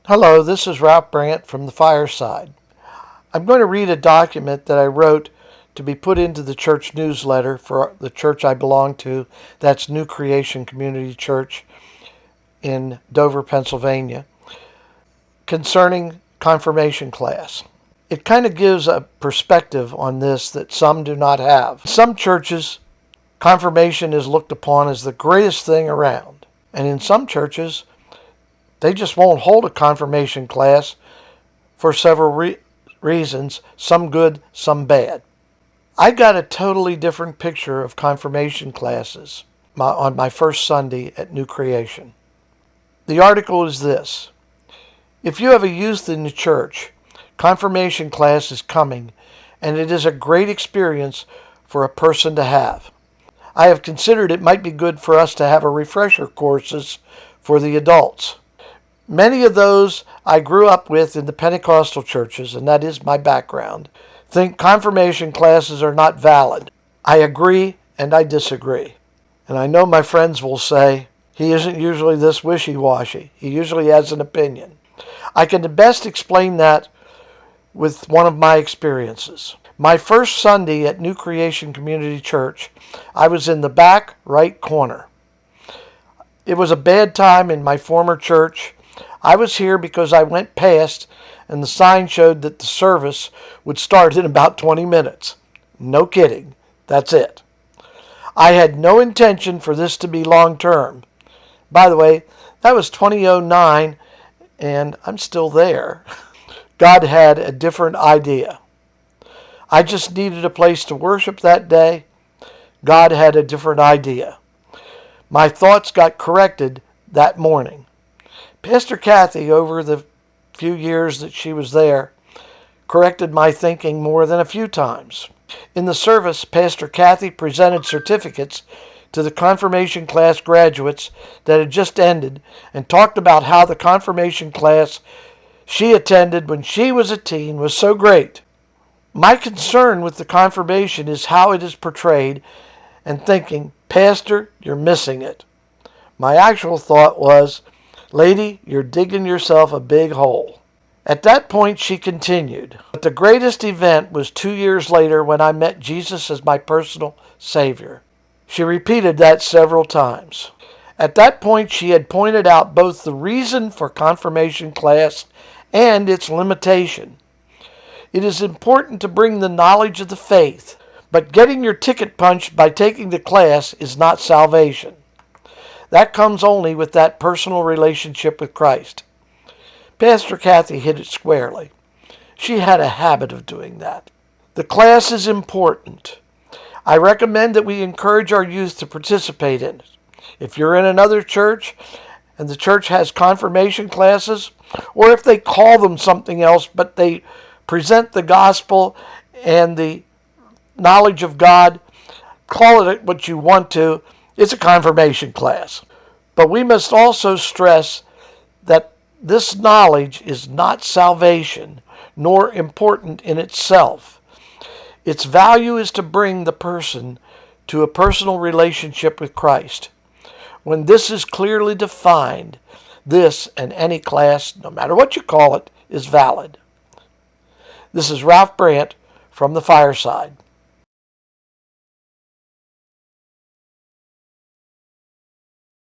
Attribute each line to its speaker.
Speaker 1: Hello, this is Ralph Brandt from the Fireside. I'm going to read a document that I wrote to be put into the church newsletter for the church I belong to. That's New Creation Community Church in Dover, Pennsylvania, concerning confirmation class. It kind of gives a perspective on this that some do not have. Some churches, confirmation is looked upon as the greatest thing around. And in some churches, they just won't hold a confirmation class for several reasons, some good, some bad. I got a totally different picture of confirmation classes on my first Sunday at New Creation. The article is this: if you have a youth in the church, confirmation class is coming, and it is a great experience for a person to have. I have considered it might be good for us to have a refresher courses for the adults. Many of those I grew up with in the Pentecostal churches, and that is my background, think confirmation classes are not valid. I agree and I disagree. And I know my friends will say, he isn't usually this wishy-washy. He usually has an opinion. I can best explain that with one of my experiences. My first Sunday at New Creation Community Church, I was in the back right corner. It was a bad time in my former church. I was here because I went past and the sign showed that the service would start in about 20 minutes. No kidding. That's it. I had no intention for this to be long term. By the way, that was 2009 and I'm still there. God had a different idea. I just needed a place to worship that day. God had a different idea. My thoughts got corrected that morning. Pastor Kathy, over the few years that she was there, corrected my thinking more than a few times. In the service, Pastor Kathy presented certificates to the confirmation class graduates that had just ended and talked about how the confirmation class she attended when she was a teen was so great. My concern with the confirmation is how it is portrayed and thinking, Pastor, you're missing it. My actual thought was, lady, you're digging yourself a big hole. At that point, she continued, but the greatest event was 2 years later when I met Jesus as my personal Savior. She repeated that several times. At that point, she had pointed out both the reason for confirmation class and its limitation. It is important to bring the knowledge of the faith, but getting your ticket punched by taking the class is not salvation. That comes only with that personal relationship with Christ. Pastor Kathy hit it squarely. She had a habit of doing that. The class is important. I recommend that we encourage our youth to participate in it. If you're in another church and the church has confirmation classes, or if they call them something else, but they present the gospel and the knowledge of God, call it what you want to, it's a confirmation class. But we must also stress that this knowledge is not salvation, nor important in itself. Its value is to bring the person to a personal relationship with Christ. When this is clearly defined, this and any class, no matter what you call it, is valid. This is Ralph Brandt from the Fireside.